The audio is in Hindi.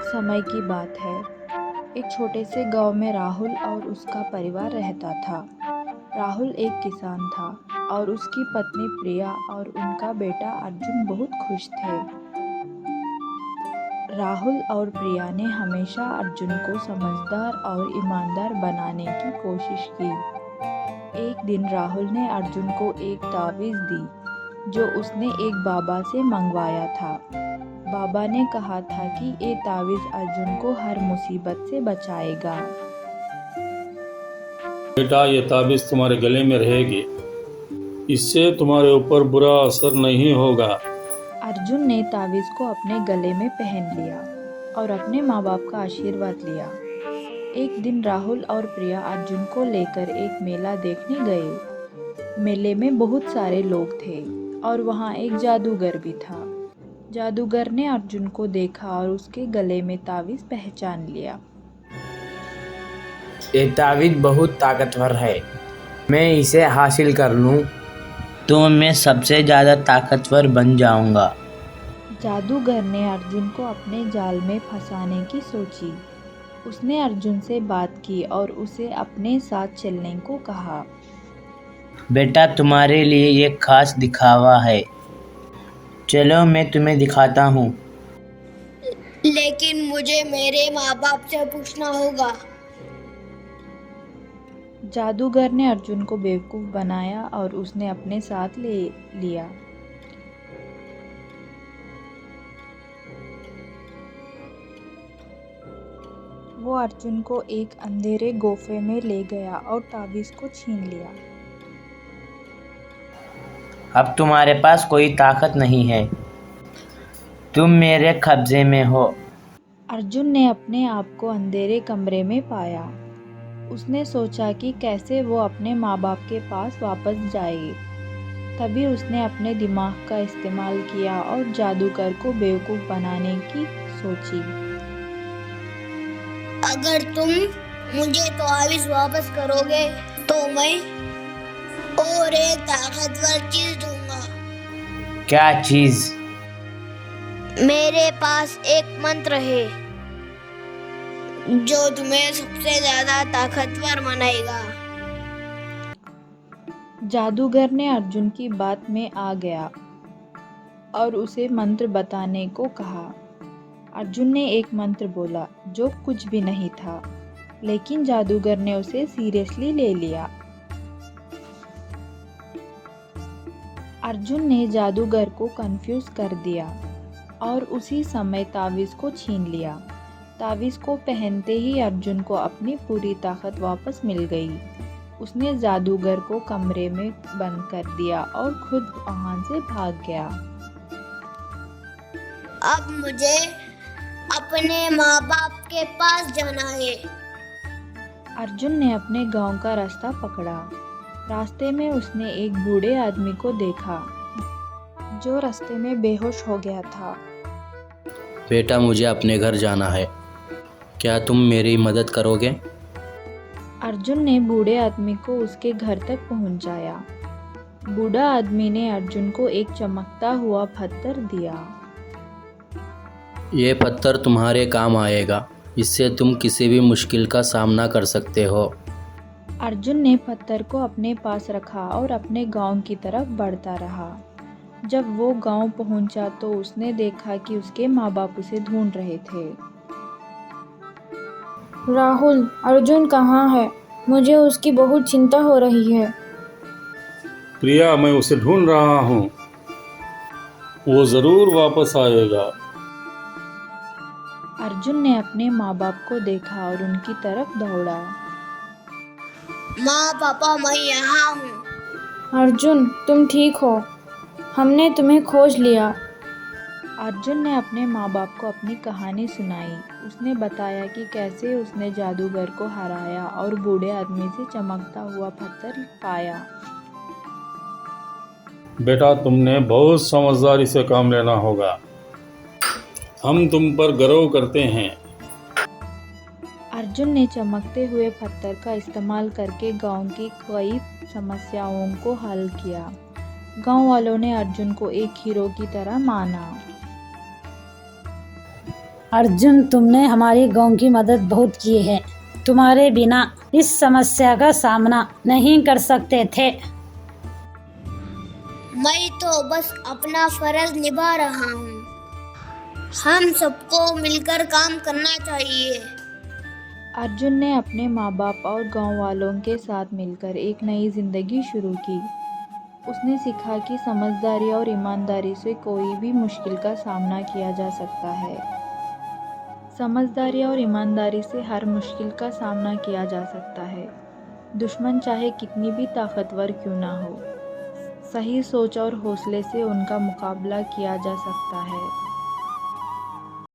एक समय की बात है। एक छोटे से गांव में राहुल और उसका परिवार रहता था। राहुल एक किसान था और उसकी पत्नी प्रिया और उनका बेटा अर्जुन बहुत खुश थे। राहुल और प्रिया ने हमेशा अर्जुन को समझदार और ईमानदार बनाने की कोशिश की। एक दिन राहुल ने अर्जुन को एक तावीज़ दी जो उसने एक बाबा से मंगवाया था। बाबा ने कहा था कि ये तावीज़ अर्जुन को हर मुसीबत से बचाएगा। बेटा, ये ताबीज़ तुम्हारे गले में रहेगी। इससे तुम्हारे ऊपर बुरा असर नहीं होगा। अर्जुन ने तावीज़ को अपने गले में पहन लिया और अपने माँ बाप का आशीर्वाद लिया। एक दिन राहुल और प्रिया अर्जुन को लेकर एक मेला देखने गए। मेले में बहुत सारे लोग थे और वहाँ एक जादूगर भी था। जादूगर ने अर्जुन को देखा और उसके गले में तावीज़ पहचान लिया। ये तावीज़ बहुत ताकतवर है। मैं इसे हासिल कर लूँ तो मैं सबसे ज़्यादा ताकतवर बन जाऊँगा। जादूगर ने अर्जुन को अपने जाल में फंसाने की सोची। उसने अर्जुन से बात की और उसे अपने साथ चलने को कहा। बेटा, तुम्हारे लिए ये खास दिखावा है। चलो, मैं तुम्हें दिखाता हूँ। लेकिन मुझे मेरे माँ बाप से पूछना होगा। जादूगर ने अर्जुन को बेवकूफ़ बनाया और उसने अपने साथ ले लिया। वो अर्जुन को एक अंधेरे गुफे में ले गया और तावीज़ को छीन लिया। अब तुम्हारे पास कोई ताकत नहीं है। तुम मेरे कब्जे में हो। अर्जुन ने अपने आप को अंधेरे कमरे में पाया। उसने सोचा कि कैसे वो अपने माँ बाप के पास वापस जाए। तभी उसने अपने दिमाग का इस्तेमाल किया और जादूगर को बेवकूफ़ बनाने की सोची। अगर तुम मुझे तावीज़ वापस करोगे तो मैं और एक ताकतवर चीज दूंगा। क्या चीज़? मेरे पास एक मंत्र है जो तुम्हें सबसे ज्यादा ताकतवर बनाएगा। जादूगर ने अर्जुन की बात में आ गया और उसे मंत्र बताने को कहा। अर्जुन ने एक मंत्र बोला जो कुछ भी नहीं था, लेकिन जादूगर ने उसे सीरियसली ले लिया। अर्जुन ने जादूगर को कंफ्यूज कर दिया और उसी समय तावीज़ को छीन लिया। तावीज़ को पहनते ही अर्जुन को अपनी पूरी ताकत वापस मिल गई। उसने जादूगर को कमरे में बंद कर दिया और खुद वहां से भाग गया। अब मुझे अपने माँ बाप के पास जाना है। अर्जुन ने अपने गांव का रास्ता पकड़ा। रास्ते में उसने एक बूढ़े आदमी को देखा जो रास्ते में बेहोश हो गया था। बेटा, मुझे अपने घर जाना है। क्या तुम मेरी मदद करोगे? अर्जुन ने बूढ़े आदमी को उसके घर तक पहुंचाया। बूढ़ा आदमी ने अर्जुन को एक चमकता हुआ पत्थर दिया। ये पत्थर तुम्हारे काम आएगा। इससे तुम किसी भी मुश्किल का सामना कर सकते हो। अर्जुन ने पत्थर को अपने पास रखा और अपने गांव की तरफ बढ़ता रहा। जब वो गांव पहुंचा तो उसने देखा कि उसके माँ बाप उसे ढूंढ रहे थे। राहुल, अर्जुन कहाँ है? मुझे उसकी बहुत चिंता हो रही है। प्रिया, मैं उसे ढूंढ रहा हूँ। वो ज़रूर वापस आएगा। अर्जुन ने अपने माँ बाप को देखा और उनकी तरफ दौड़ा। माँ पापा, मैं यहाँ हूँ। अर्जुन, तुम ठीक हो? हमने तुम्हें खोज लिया। अर्जुन ने अपने माँ बाप को अपनी कहानी सुनाई। उसने बताया कि कैसे उसने जादूगर को हराया और बूढ़े आदमी से चमकता हुआ पत्थर पाया। बेटा, तुमने बहुत समझदारी से काम लेना होगा। हम तुम पर गर्व करते हैं। अर्जुन ने चमकते हुए पत्थर का इस्तेमाल करके गांव की कई समस्याओं को हल किया। गांव वालों ने अर्जुन को एक हीरो की तरह माना। अर्जुन, तुमने हमारी गांव की मदद बहुत की है। तुम्हारे बिना इस समस्या का सामना नहीं कर सकते थे। मैं तो बस अपना फर्ज निभा रहा हूँ। हम सबको मिलकर काम करना चाहिए। अर्जुन ने अपने माँ बाप और गांव वालों के साथ मिलकर एक नई जिंदगी शुरू की। उसने सीखा कि समझदारी और ईमानदारी से कोई भी मुश्किल का सामना किया जा सकता है। समझदारी और ईमानदारी से हर मुश्किल का सामना किया जा सकता है, दुश्मन चाहे कितनी भी ताकतवर क्यों ना हो। सही सोच और हौसले से उनका मुकाबला किया जा सकता है।